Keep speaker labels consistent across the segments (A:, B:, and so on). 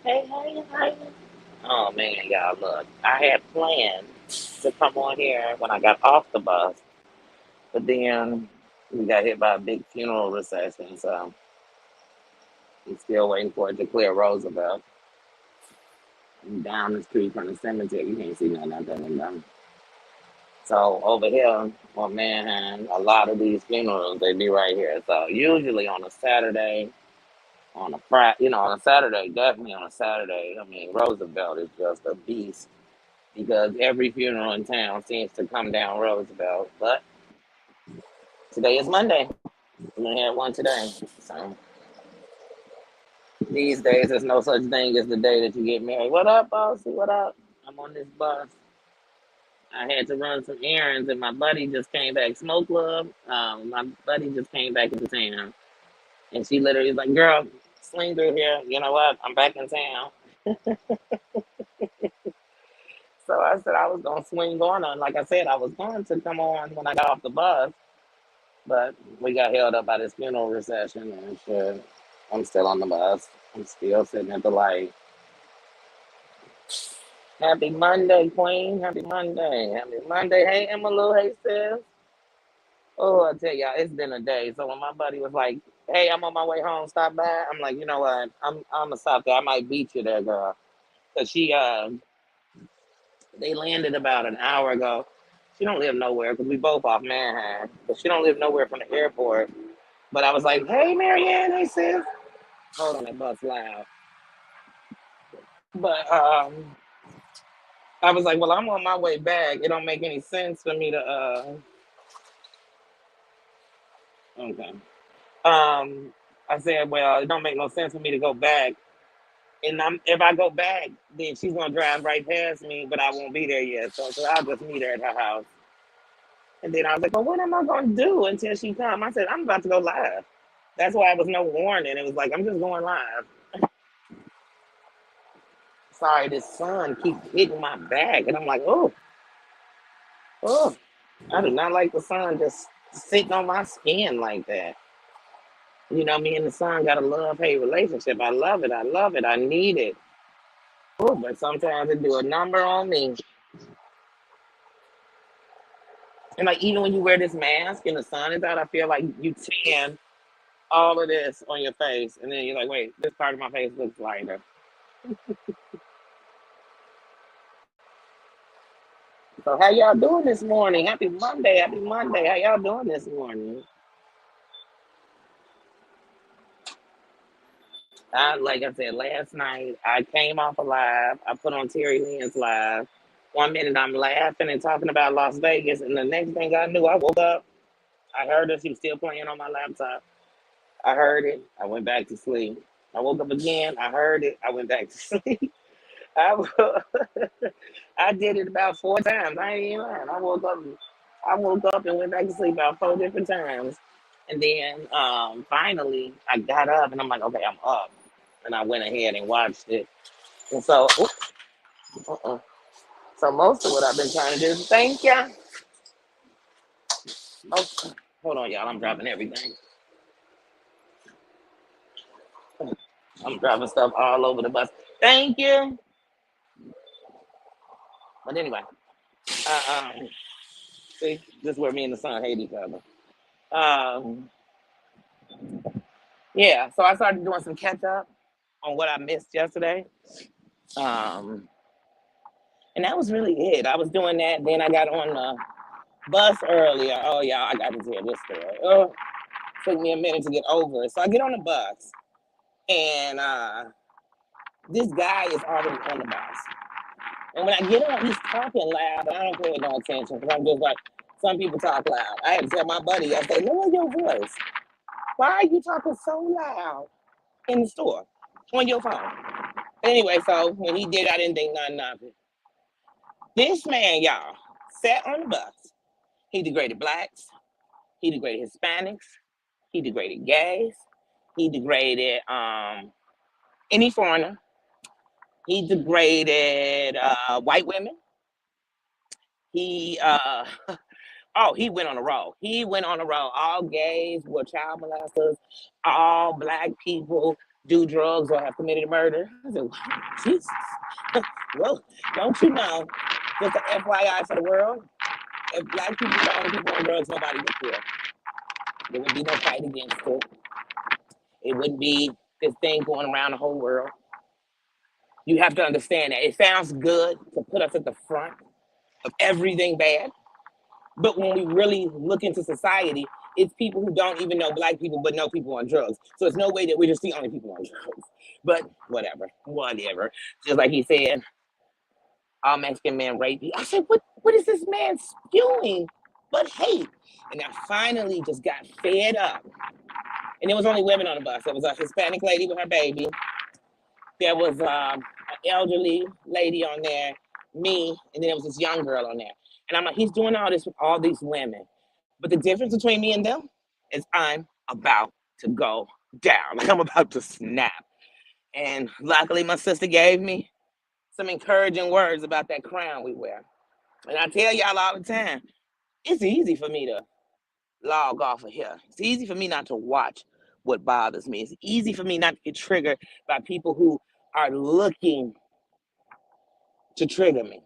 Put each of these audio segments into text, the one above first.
A: Hey. Oh man, y'all, look. I had planned to come on here when I got off the bus, but then we got hit by a big funeral recession, so I'm still waiting for it to clear Roosevelt. And down the street from the cemetery, you can't see nothing out there. So over here on Manhattan, a lot of these funerals they be right here. So usually on a Saturday, on a Friday, on a Saturday, definitely on a Saturday. I mean, Roosevelt is just a beast because every funeral in town seems to come down Roosevelt. But today is Monday. We had one today. So these days, there's no such thing as the day that you get married. What up, bossy? What up? I'm on this bus. I had to run some errands, and my buddy just came back. Smoke Club. My buddy just came back into town, and she literally was like, "Girl, swing through here. You know what? I'm back in town." So I said I was gonna swing on. Like I said, I was going to come on when I got off the bus, but we got held up by this funeral recession, and shit. I'm still on the bus. I'm still sitting at the light. Happy Monday, Queen. Happy Monday. Happy Monday. Hey, Emma Hey, sis. Oh, I tell y'all, it's been a day. So when my buddy was like, "Hey, I'm on my way home. Stop by." I'm like, you know what? I'm gonna stop there. I might beat you there, girl. Cause they landed about an hour ago. She don't live nowhere because we both off Manhattan, but she don't live nowhere from the airport. But I was like, "Hey, Marianne, hey sis." Hold on, that bus loud. But I was like, "Well, I'm on my way back. It don't make any sense for me to okay." I said, "Well, it don't make no sense for me to go back. And if I go back, then she's gonna drive right past me, but I won't be there yet. So I'll just meet her at her house." And then I was like, "Well, what am I gonna do until she come?" I said, "I'm about to go live." That's why it was no warning. It was like I'm just going live. Sorry, this sun keep hitting my back, and I'm like, oh. I do not like the sun just sitting on my skin like that. Me and the sun got a love hate relationship. I love it. I love it. I need it. Oh, but sometimes it do a number on me. And like even when you wear this mask and the sun is out, I feel like you tan all of this on your face, and then you're like, wait, this part of my face looks lighter. So how y'all doing this morning? Happy Monday. Happy Monday. How y'all doing this morning? Like I said, last night I came off a live. I put on Terry Lynn's live. 1 minute I'm laughing and talking about Las Vegas, and the next thing I knew, I woke up. I heard her. She was still playing on my laptop. I heard it. I went back to sleep. I woke up again. I heard it. I went back to sleep. I, wo- I did it about 4 times. I ain't even lying. I woke up and went back to sleep about 4 different times. And then finally I got up and I'm like, okay, I'm up. And I went ahead and watched it. And so, uh-uh. So most of what I've been trying to do, thank you. Oh, hold on, y'all. I'm dropping everything. I'm dropping stuff all over the bus. Thank you. But anyway, see, this is where me and the sun hate each other. Um, yeah, so I started doing some catch up on what I missed yesterday. Um, and that was really it. I was doing that. Then I got on the bus earlier. Oh, yeah, I got to tell this story. Oh, took me a minute to get over it. So I get on the bus, and this guy is already on the bus. And when I get on, he's talking loud, and I don't pay no attention because I'm just like, some people talk loud. I had to tell my buddy, I said, lower your voice. Why are you talking so loud in the store on your phone? Anyway, so when he did, I didn't think nothing of it. This man, y'all, sat on the bus. He degraded blacks. He degraded Hispanics. He degraded gays. He degraded any foreigner. He degraded white women. He oh, he went on a roll. He went on a roll. All gays were child molesters. All black people do drugs or have committed murder. I said, Jesus, well, don't you know? Just an FYI for the world. If black people were the only people on drugs, nobody would care. There would be no fight against it. It wouldn't be this thing going around the whole world. You have to understand that it sounds good to put us at the front of everything bad, but when we really look into society, it's people who don't even know black people but know people on drugs. So it's no way that we're just the only people on drugs. But whatever. Just like he said, all Mexican men rape you. I said, what is this man spewing but hate? And I finally just got fed up. And there was only women on the bus. There was a Hispanic lady with her baby. There was an elderly lady on there, me, and then there was this young girl on there. And I'm like, he's doing all this with all these women. But the difference between me and them is I'm about to go down. Like I'm about to snap. And luckily my sister gave me some encouraging words about that crown we wear. And I tell y'all all the time, it's easy for me to log off of here. It's easy for me not to watch what bothers me. It's easy for me not to get triggered by people who are looking to trigger me.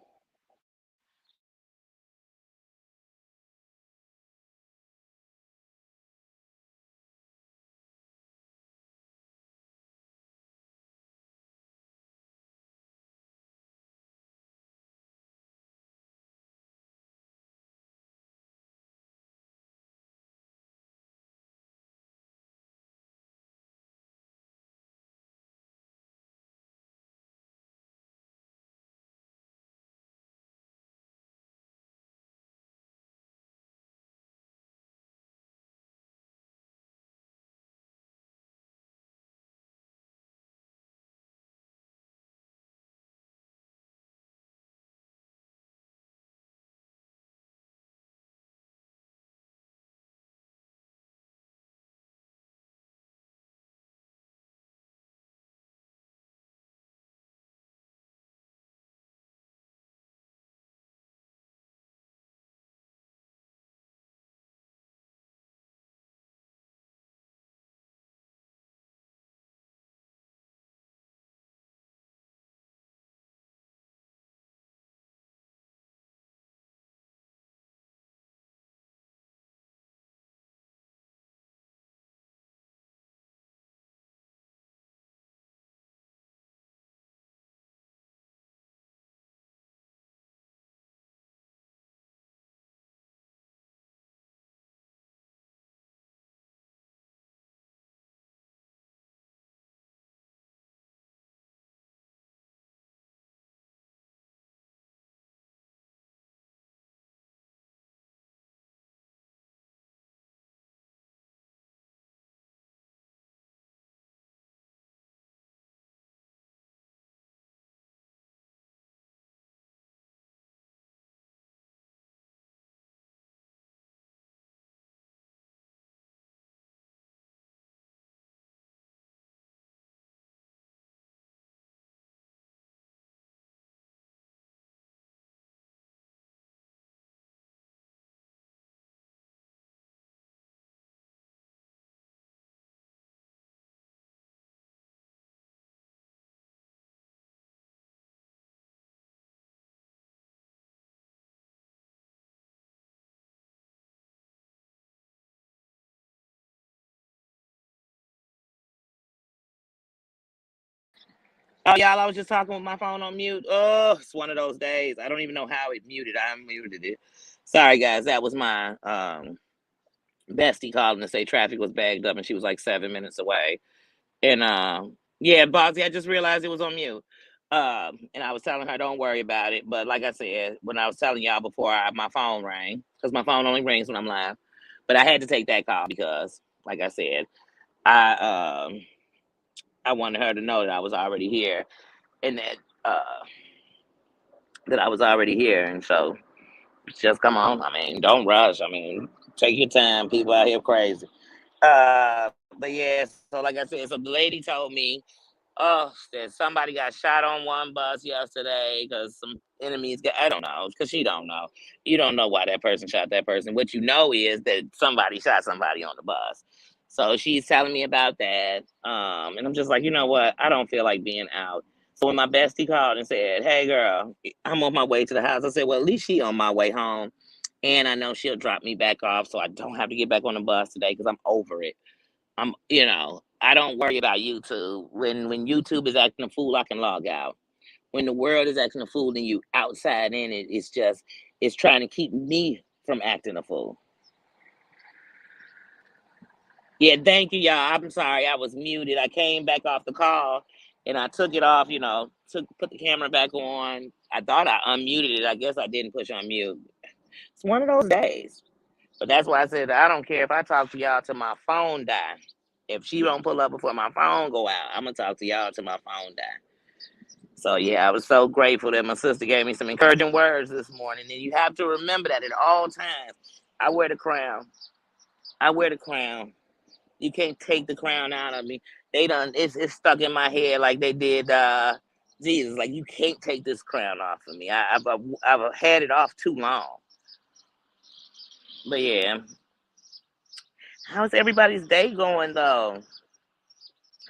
A: Oh, y'all, I was just talking with my phone on mute. Oh, it's one of those days. I don't even know how it muted. I muted it. Sorry, guys. That was my bestie calling to say traffic was bagged up and she was like 7 minutes away. And yeah, Bossy, I just realized it was on mute. And I was telling her, don't worry about it. But like I said, when I was telling y'all before, my phone rang because my phone only rings when I'm live. But I had to take that call because, like I said, I I wanted her to know that I was already here and uh, that I was already here. And so just come on. I mean, don't rush. I mean, take your time. People out here crazy. But yeah, so like I said, so the lady told me, oh, that somebody got shot on one bus yesterday because some enemies got, I don't know, because she don't know. You don't know why that person shot that person. What you know is that somebody shot somebody on the bus. So she's telling me about that. And I'm just like, you know what? I don't feel like being out. So when my bestie called and said, "Hey girl, I'm on my way to the house," I said, well, at least she on my way home. And I know she'll drop me back off so I don't have to get back on the bus today because I'm over it. I don't worry about YouTube. When YouTube is acting a fool, I can log out. When the world is acting a fool and you outside in it, it's trying to keep me from acting a fool. Yeah, thank you, y'all. I'm sorry, I was muted. I came back off the call and I took it off, put the camera back on. I thought I unmuted it. I guess I didn't push unmute. It's one of those days. But that's why I said I don't care if I talk to y'all till my phone die. If she don't pull up before my phone go out, I'm gonna talk to y'all till my phone die. So yeah, I was so grateful that my sister gave me some encouraging words this morning. And you have to remember that at all times. I wear the crown. I wear the crown. You can't take the crown out of me. It's stuck in my head like they did Jesus. Like you can't take this crown off of me. I've had it off too long. But yeah, how's everybody's day going though?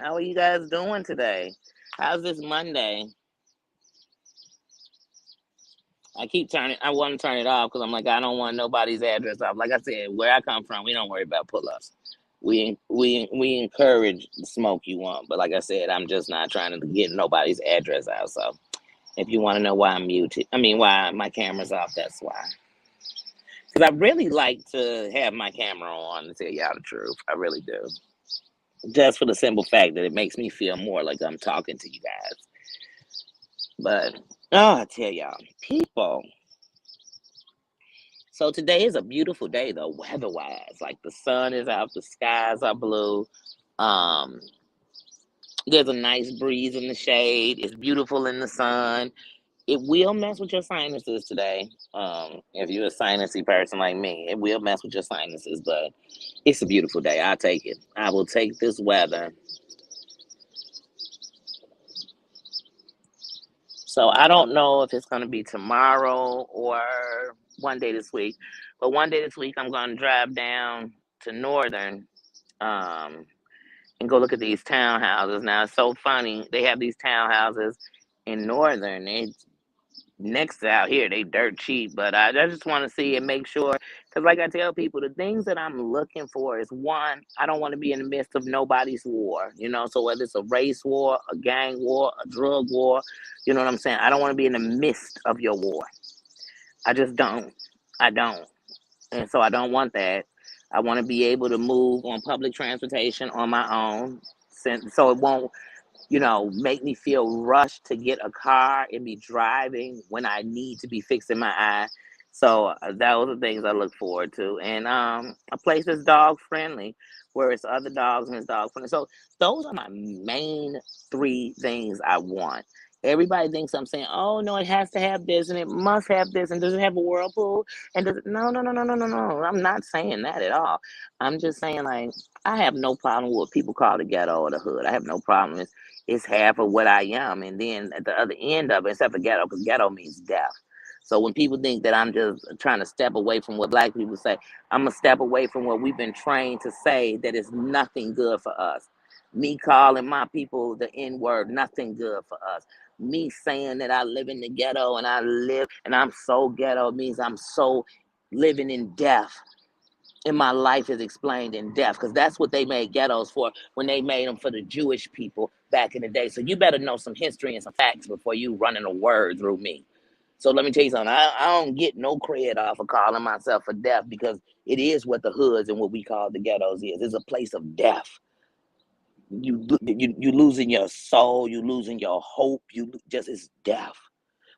A: How are you guys doing today? How's this Monday? I want to turn it off because I'm like, I don't want nobody's address off. Like I said, where I come from, we don't worry about pull-ups. We encourage the smoke you want, but like I said, I'm just not trying to get nobody's address out. So if you want to know why I'm muted, why my camera's off, that's why. Because I really like to have my camera on to tell y'all the truth. I really do. Just for the simple fact that it makes me feel more like I'm talking to you guys. But I tell y'all, people. So today is a beautiful day though, weather-wise. Like the sun is out, the skies are blue. Um, there's a nice breeze in the shade. It's beautiful in the sun. It will mess with your sinuses today. If you're a sinusy person like me, it will mess with your sinuses, but it's a beautiful day. I'll take it. I will take this weather. So I don't know if it's going to be tomorrow or one day this week, but one day this week I'm going to drive down to Northern um, and go look at these townhouses. Now it's so funny. They have these townhouses in Northern. They next out here, they dirt cheap, but I just want to see and make sure. Because like I tell people, the things that I'm looking for is one, I don't want to be in the midst of nobody's war, so whether it's a race war, a gang war, a drug war, you know what I'm saying? I don't want to be in the midst of your war. I just don't. I don't. And so I don't want that. I want to be able to move on public transportation on my own, so it won't make me feel rushed to get a car and be driving when I need to be fixing my eye. So those are things I look forward to. And a place that's dog friendly, where it's other dogs and it's dog friendly. So those are my main three things I want. Everybody thinks I'm saying, oh no, it has to have this and it must have this and does it have a whirlpool? And does it no no no no no no no. I'm not saying that at all. I'm just saying like I have no problem with what people call the ghetto or the hood. I have no problem. It's half of what I am. And then at the other end of it, except for ghetto, because ghetto means death. So when people think that I'm just trying to step away from what black people say, I'm going to step away from what we've been trained to say that is nothing good for us. Me calling my people the N word, nothing good for us. Me saying that I live in the ghetto and I'm so ghetto means I'm so living in death and my life is explained in death because that's what they made ghettos for when they made them for the Jewish people back in the day. So you better know some history and some facts before you running a word through me. So let me tell you something. I don't get no credit off of calling myself a death because it is what the hoods and what we call the ghettos is. It's a place of death. You losing your soul. You losing your hope. It's death.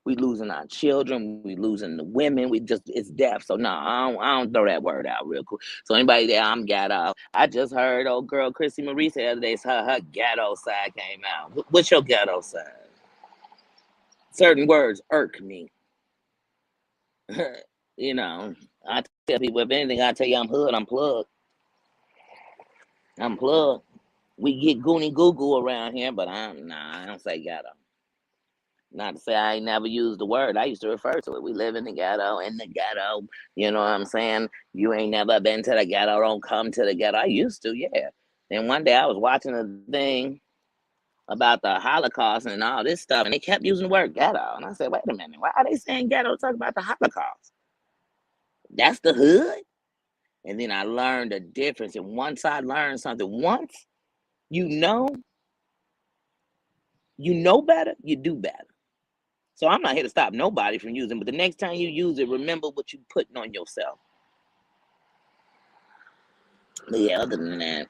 A: We losing our children. We losing the women. It's death. So no, I don't throw that word out real quick. So anybody there, I'm ghetto. I just heard old girl Chrissy Marie the other day, her ghetto side came out. What's your ghetto side? Certain words irk me. I tell people if anything, I tell you I'm hood. I'm plugged. I'm plugged. We get goony goo goo around here, but I don't say ghetto. Not to say I ain't never used the word. I used to refer to it. We live in the ghetto, in the ghetto. You know what I'm saying? You ain't never been to the ghetto, don't come to the ghetto. I used to, yeah. Then one day I was watching a thing about the Holocaust and all this stuff, and they kept using the word ghetto. And I said, wait a minute, why are they saying ghetto to talk about the Holocaust? That's the hood? And then I learned the difference. And once I learned something, once you know better, you do better. So I'm not here to stop nobody from using, but the next time you use it, remember what you're putting on yourself. But yeah, other than that.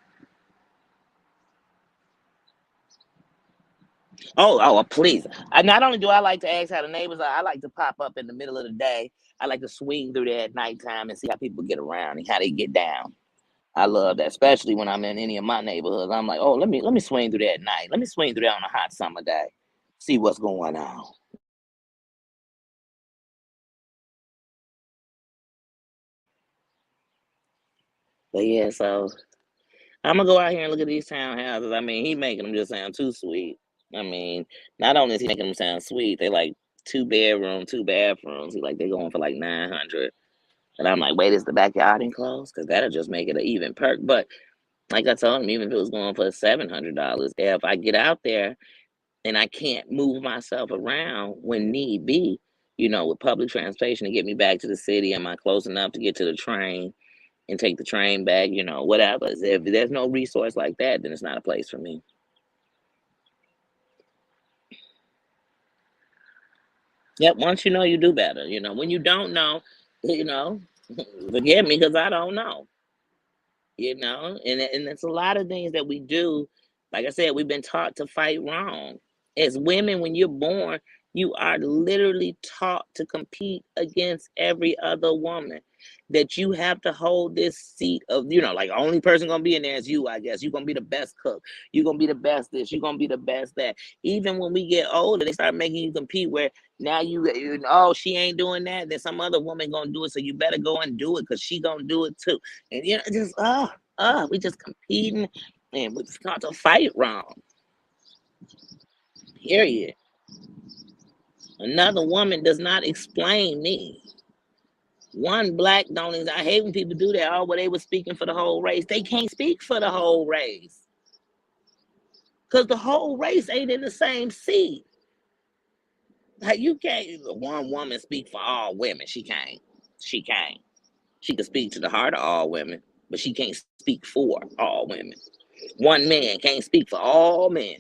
A: Please. Not only do I like to ask how the neighbors are, I like to pop up in the middle of the day. I like to swing through there at nighttime and see how people get around and how they get down. I love that, especially when I'm in any of my neighborhoods. I'm like, oh, let me swing through there at night. Let me swing through there on a hot summer day. See what's going on. But yeah, so I'm gonna go out here and look at these townhouses. I mean, he making them just sound too sweet. I mean, not only is he making them sound sweet, they like 2 bedroom, 2 bathrooms. He like they going for like 900. And I'm like, wait, is the backyard enclosed? Because that'll just make it an even perk. But like I told him, even if it was going for $700, if I get out there and I can't move myself around when need be, with public transportation to get me back to the city, am I close enough to get to the train and take the train back, whatever. If there's no resource like that, then it's not a place for me. Yep, once you know, you do better. When you don't know, you know, forgive me because I don't know. And it's a lot of things that we do. Like I said, we've been taught to fight wrong. As women, when you're born, you are literally taught to compete against every other woman. That you have to hold this seat of, like the only person gonna be in there is you, I guess. You're gonna be the best cook. You're gonna be the best this. You're gonna be the best that. Even when we get older, they start making you compete where now oh, she ain't doing that, then some other woman gonna do it. So you better go and do it because she gonna do it too. And just we just competing and we start to fight wrong. Period. Another woman does not explain me. One black don't. I hate when people do that. Oh, well, they were speaking for the whole race. They can't speak for the whole race because the whole race ain't in the same seat. Like you can't. One woman speak for all women. She can't. She can't. She can speak to the heart of all women, but she can't speak for all women. One man can't speak for all men.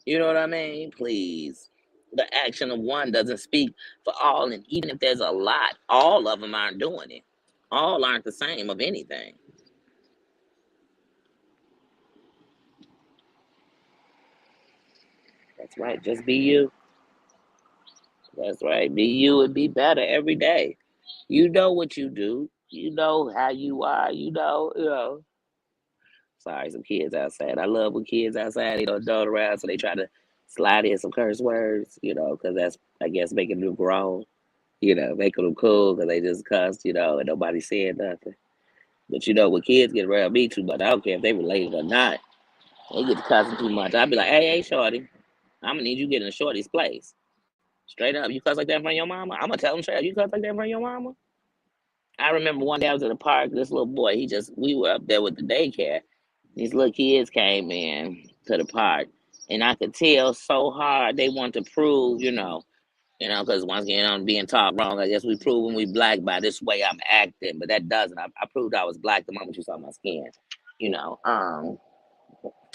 A: You know what I mean? Please. The action of one doesn't speak for all. And even if there's a lot, all of them aren't doing it. All aren't the same of anything. That's right. Just be you. That's right. Be you and be better every day. You know what you do. You know how you are. Sorry, some kids outside. I love when kids outside, they don't adult around, so they try to slide in some curse words, because that's, I guess, making them grow. Making them cool because they just cussed, and nobody said nothing. But when kids get around me too much, I don't care if they related or not, they get to cussing too much. I'll be like, hey, shorty, I'm gonna need you to get in shorty's place. Straight up, you cuss like that in front of your mama? I'm gonna tell them straight up, you cuss like that in front of your mama? I remember one day I was at the park, this little boy, we were up there with the daycare. These little kids came in to the park, and I could tell so hard they want to prove, because once again, I'm being taught wrong. I guess we proving we black by this way I'm acting, but that doesn't. I proved I was black the moment you saw my skin, you know.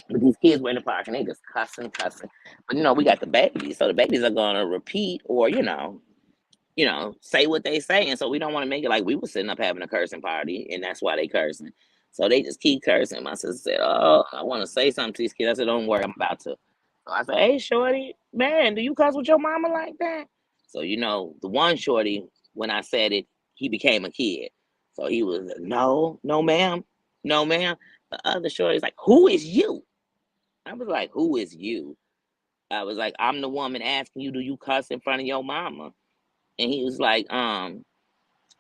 A: But these kids were in the park and they just cussing, cussing. But we got the babies, so the babies are gonna repeat or say what they say, and so we don't want to make it like we were sitting up having a cursing party, and that's why they cursing. So they just keep cursing. My sister said, "Oh, I want to say something to these kids." I said, "Don't worry, I'm about to." So I said, "Hey, shorty, man, do you cuss with your mama like that?" So the one shorty, when I said it, he became a kid. So he was, "No, no, ma'am, no, ma'am." The other shorty's like, "Who is you?" I was like, "Who is you?" I was like, "I'm the woman asking you, do you cuss in front of your mama?" And he was like, my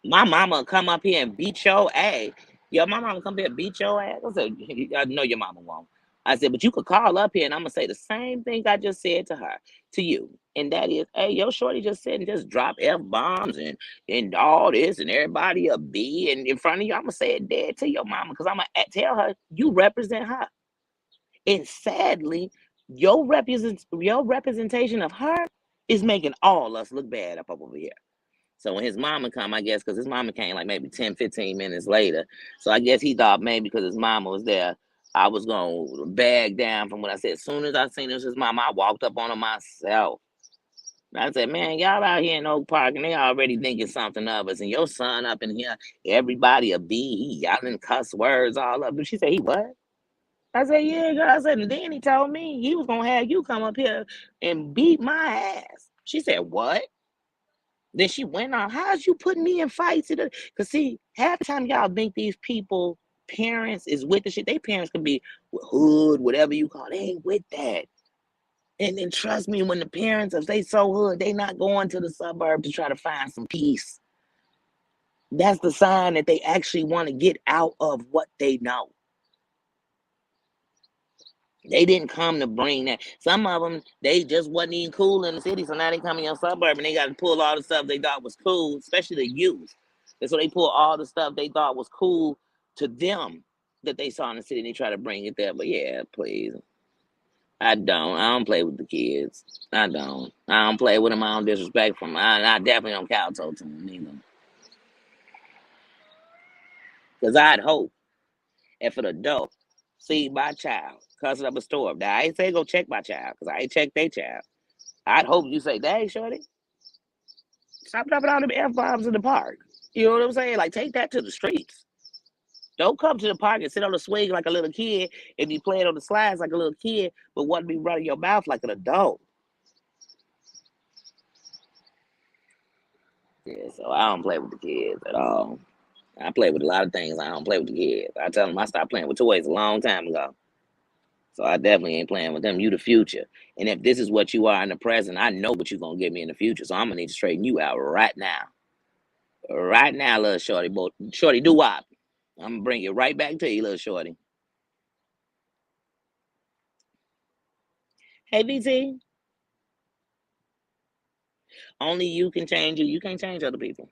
A: mama come up here and beat your ass. Yo, my mama come here and beat your ass. I said, I know your mama won't. I said, but you could call up here and I'm gonna say the same thing I just said to her, to you. And that is, hey, yo, shorty just said and just drop F-bombs and all this and everybody a B and in front of you. I'm gonna say it dead to your mama because I'm gonna tell her you represent her. And sadly, your representation of her is making all us look bad up over here. So when his mama come, I guess, because his mama came like maybe 10, 15 minutes later. So I guess he thought maybe because his mama was there, I was going to bag down from what I said. As soon as I seen it was his mama, I walked up on her myself. And I said, man, y'all out here in Oak Park and they already thinking something of us. And your son up in here, everybody a B, he yelling cuss words all up. And she said, he what? I said, yeah, girl. I said, and then he told me he was going to have you come up here and beat my ass. She said, what? Then she went on, how's you putting me in fights? Because see, half the time y'all think these people, parents is with the shit. They parents can be hood, whatever you call it. They ain't with that. And then trust me, when the parents, if they so hood, they not going to the suburb to try to find some peace. That's the sign that they actually want to get out of what they know. They didn't come to bring that. Some of them, they just wasn't even cool in the city. So now they come in your suburb and they got to pull all the stuff they thought was cool, especially the youth. And so they pull all the stuff they thought was cool to them that they saw in the city and they try to bring it there. But yeah, please. I don't play with the kids. I don't play with them. I don't disrespect them. I definitely don't kowtow to them either. Because I'd hope if an adult see my child cussing up a storm. Now, I ain't say go check my child because I ain't checked their child. I'd hope you say, dang, shorty, stop dropping all them F-bombs in the park. You know what I'm saying? Like, take that to the streets. Don't come to the park and sit on the swing like a little kid and be playing on the slides like a little kid, but want to be running your mouth like an adult. Yeah, so I don't play with the kids at all. I play with a lot of things. I don't play with the kids. I tell them I stopped playing with toys a long time ago. So I definitely ain't playing with them. You the future. And if this is what you are in the present, I know what you're going to give me in the future. So I'm going to need to straighten you out right now. Right now, little shorty. Boy, shorty, do wop. I'm going to bring it right back to you, little shorty. Hey, VT. Only you can change you. You can't change other people.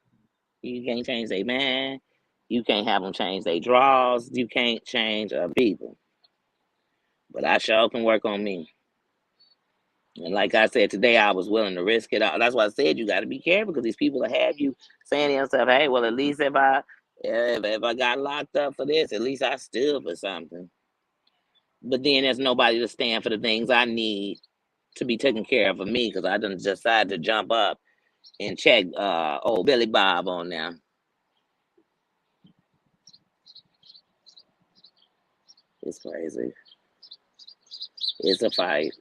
A: You can't change their man. You can't have them change their draws. You can't change other people. But I sure can work on me. And like I said today, I was willing to risk it all. That's why I said you got to be careful because these people that have you saying to yourself, "Hey, well, at least if I got locked up for this, at least I stood for something." But then there's nobody to stand for the things I need to be taken care of for me because I done decided to jump up and check old Billy Bob on there. It's crazy. It's a fight.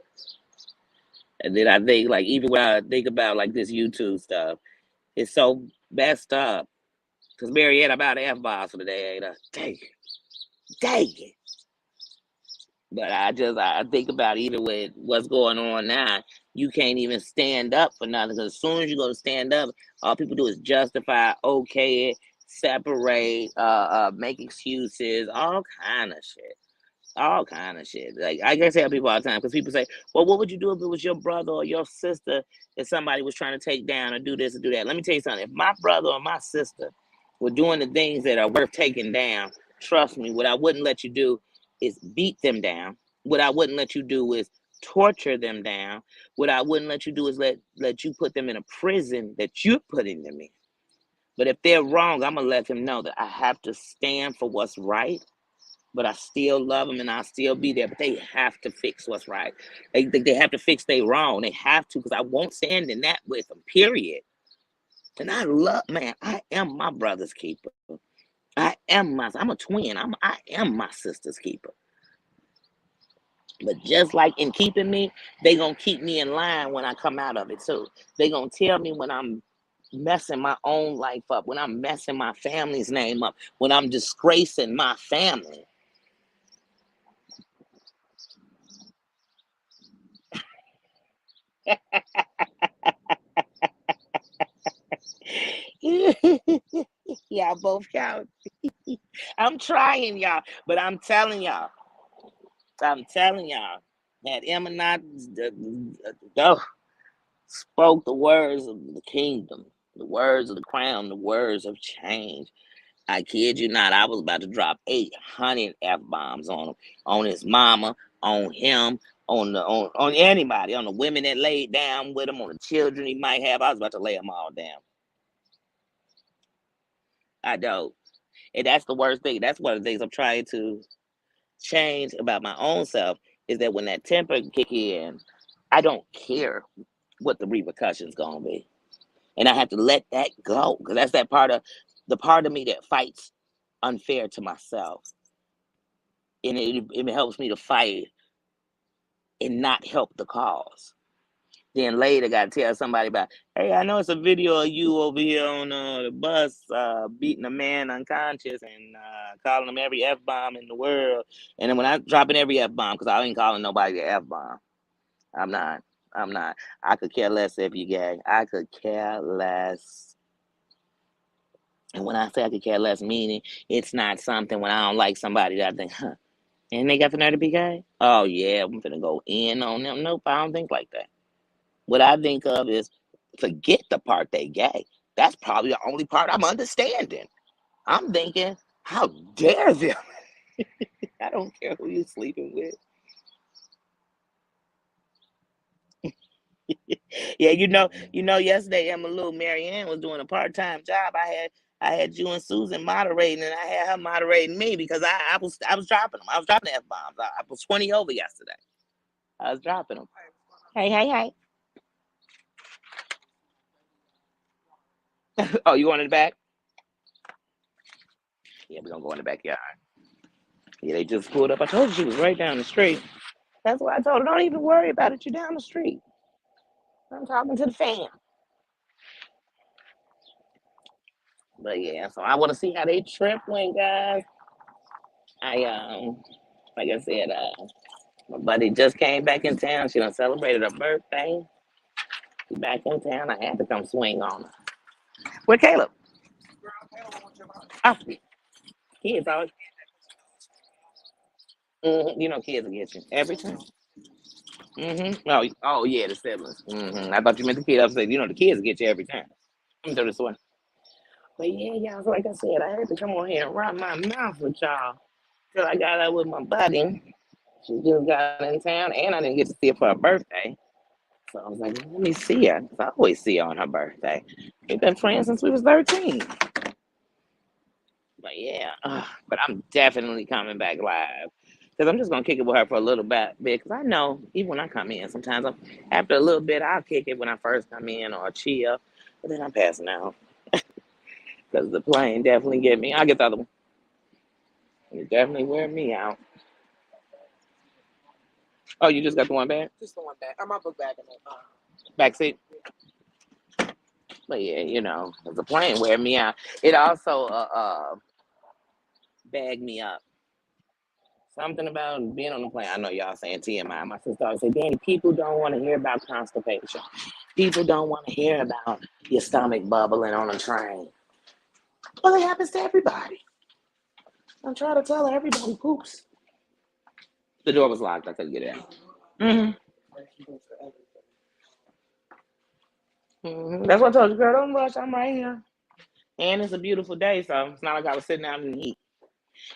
A: And then I think, like, even when I think about like this YouTube stuff, it's so messed up. Cause Marietta about F-bombs for the day, ain't I? Dang it. But I think about even with what's going on now, you can't even stand up for nothing. Cause as soon as you go to stand up, all people do is justify, okay it, separate, make excuses, all kind of shit. All kind of shit. Like I can tell people all the time because people say, "Well, what would you do if it was your brother or your sister if somebody was trying to take down or do this or do that?" Let me tell you something. If my brother or my sister were doing the things that are worth taking down, trust me, what I wouldn't let you do is beat them down. What I wouldn't let you do is torture them down. What I wouldn't let you do is let you put them in a prison that you're putting them in. But if they're wrong, I'm gonna let them know that I have to stand for what's right, but I still love them and I'll still be there. But they have to fix what's right. They have to fix they wrong. They have to, because I won't stand in that with them, period. And I love, man, I am my brother's keeper. I'm a twin. I am my sister's keeper. But just like in keeping me, they gonna keep me in line when I come out of it too. They gonna tell me when I'm messing my own life up, when I'm messing my family's name up, when I'm disgracing my family. Y'all both count. I'm trying, y'all, but I'm telling y'all, I'm telling y'all, had Emma not spoke the words of the kingdom, the words of the crown, the words of change. I kid you not, I was about to drop 800 F bombs on him, on his mama, on him, on anybody, on the women that laid down with him, on the children he might have. I was about to lay them all down. I don't. And that's the worst thing. That's one of the things I'm trying to change about my own self is that when that temper kick in, I don't care what the repercussions gonna be. And I have to let that go. Because that's that part of me that fights unfair to myself. And it helps me to fight and not help the cause. Then later, got to tell somebody about, hey, I know it's a video of you over here on the bus beating a man unconscious and calling him every F bomb in the world. And then when I'm dropping every F bomb, because I ain't calling nobody the F bomb. I'm not. I'm not. I could care less if you gay. I could care less. And when I say I could care less, meaning it's not something when I don't like somebody that I think, huh, and they got the nerve to be gay? Oh, yeah, I'm finna go in on them. Nope, I don't think like that. What I think of is forget the part they gay. That's probably the only part I'm understanding. I'm thinking, how dare them? I don't care who you sleeping with. Yeah, yesterday Emma Lou, Marianne was doing a part-time job. I had you and Susan moderating, and I had her moderating me because I was dropping them. I was dropping F bombs. I was 20 over yesterday. I was dropping them. Hey, hey, hey. Oh, you want in the back? Yeah, we're gonna go in the backyard. Yeah, they just pulled up. I told you she was right down the street. That's why I told her, don't even worry about it. You're down the street. I'm talking to the fam. But yeah, so I want to see how they trip went, guys. I like I said, my buddy just came back in town. She done celebrated her birthday. She back in town. I had to come swing on her. Where Caleb? Oh, kids always. Kids will get you every time. Oh yeah, the siblings. I thought you meant the kid upstairs. The kids will get you every time. I'm through this one. But yeah, y'all. So like I said, I had to come on here and run my mouth with y'all till I got out with my buddy. She just got in town, and I didn't get to see her for her birthday. So I was like, let me see her. 'Cause I always see her on her birthday. We've been friends since we was 13. But yeah, but I'm definitely coming back live because I'm just gonna kick it with her for a little bit because I know even when I come in, sometimes after a little bit I'll kick it when I first come in or chill, but then I'm passing out because the plane definitely get me. I'll get the other one. It definitely wear me out. Oh, you just got the one back? Just the one back. I might book back in the back seat. But yeah, 'cause the plane wear me out. It also bag me up. Something about being on the plane. I know y'all saying TMI. My sister always say, Danny, people don't want to hear about constipation. People don't want to hear about your stomach bubbling on a train. Well, it happens to everybody. I'm trying to tell her everybody poops. The door was locked. I couldn't get it out. That's what I told you, girl. Don't rush. I'm right here. And it's a beautiful day, so it's not like I was sitting out in the heat.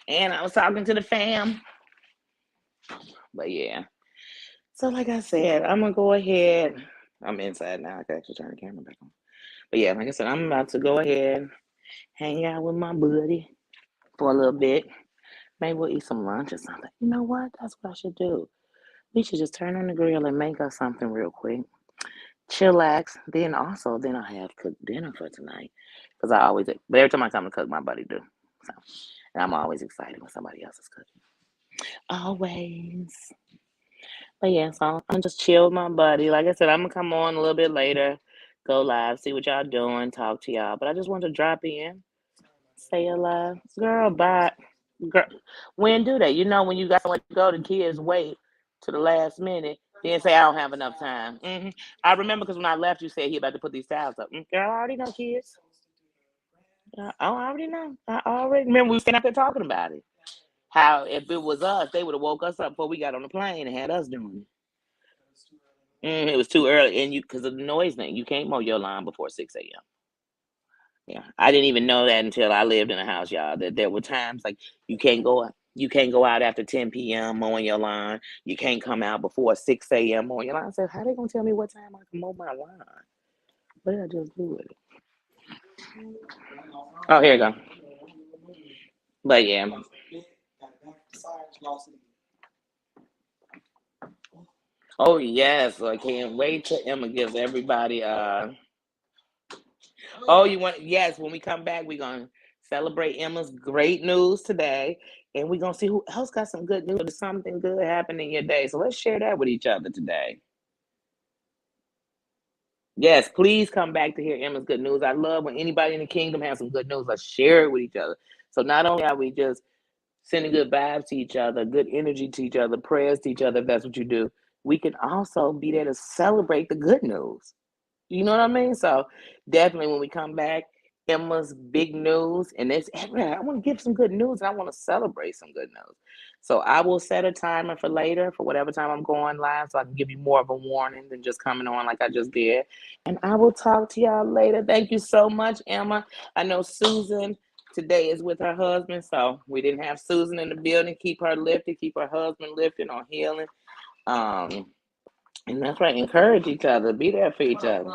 A: And I was talking to the fam. But yeah. So like I said, I'm gonna go ahead. I'm inside now. I can actually turn the camera back on. But yeah, like I said, I'm about to go ahead, hang out with my buddy for a little bit. Maybe we'll eat some lunch or something. You know what? That's what I should do. We should just turn on the grill and make us something real quick. Chillax. Then I have cooked dinner for tonight. Because but every time I come to cook, my buddy do. So, and I'm always excited when somebody else is cooking. Always. But yeah, so I'm just chill with my buddy. Like I said, I'm gonna come on a little bit later, go live, see what y'all doing, talk to y'all. But I just want to drop in, say hello. Girl, bye. Girl, when do they? When you got somewhere to go, the kids wait to the last minute, then say I don't have enough time. I remember because when I left, you said he about to put these towels up. Girl, I already know kids. I already know. I already remember we was out there talking about it. How if it was us, they would have woke us up before we got on the plane and had us doing it. It was too early, and you because of the noise thing, you can't mow your lawn before 6 a.m. Yeah, I didn't even know that until I lived in a house, y'all. That there were times like you can't go out after 10 p.m. mowing your lawn. You can't come out before 6 a.m. mowing your lawn. I said, how they gonna tell me what time I can mow my lawn? What did I just do with it? Oh, here you go. But yeah. Oh yes, I can't wait till Emma gives everybody oh, you want yes, when we come back, we're gonna celebrate Emma's great news today. And we're gonna see who else got some good news or something good happened in your day. So let's share that with each other today. Yes, please come back to hear Emma's good news. I love when anybody in the kingdom has some good news. Let's share it with each other. So not only are we just sending good vibes to each other, good energy to each other, prayers to each other, if that's what you do, we can also be there to celebrate the good news. You know what I mean? So definitely when we come back, Emma's big news, and it's I want to give some good news and I want to celebrate some good news. So I will set a timer for later for whatever time I'm going live so I can give you more of a warning than just coming on like I just did. And I will talk to y'all later. Thank you so much, Emma. I know Susan today is with her husband, so we didn't have Susan in the building. Keep her lifted, keep her husband lifted on healing. Um, and that's right. Encourage each other. Be there for each other.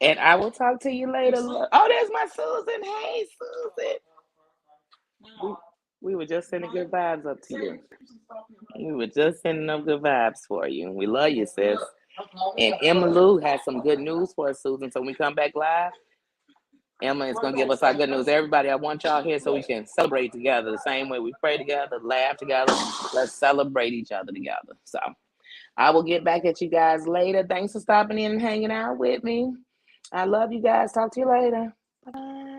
A: And I will talk to you later. Oh, there's my Susan. Hey, Susan. We were just sending good vibes up to you. We were just sending them good vibes for you. We love you, sis. And Emma Lou has some good news for us, Susan. So when we come back live, Emma is going to give us our good news. Everybody, I want y'all here so we can celebrate together the same way we pray together, laugh together. Let's celebrate each other together. So I will get back at you guys later. Thanks for stopping in and hanging out with me. I love you guys. Talk to you later. Bye.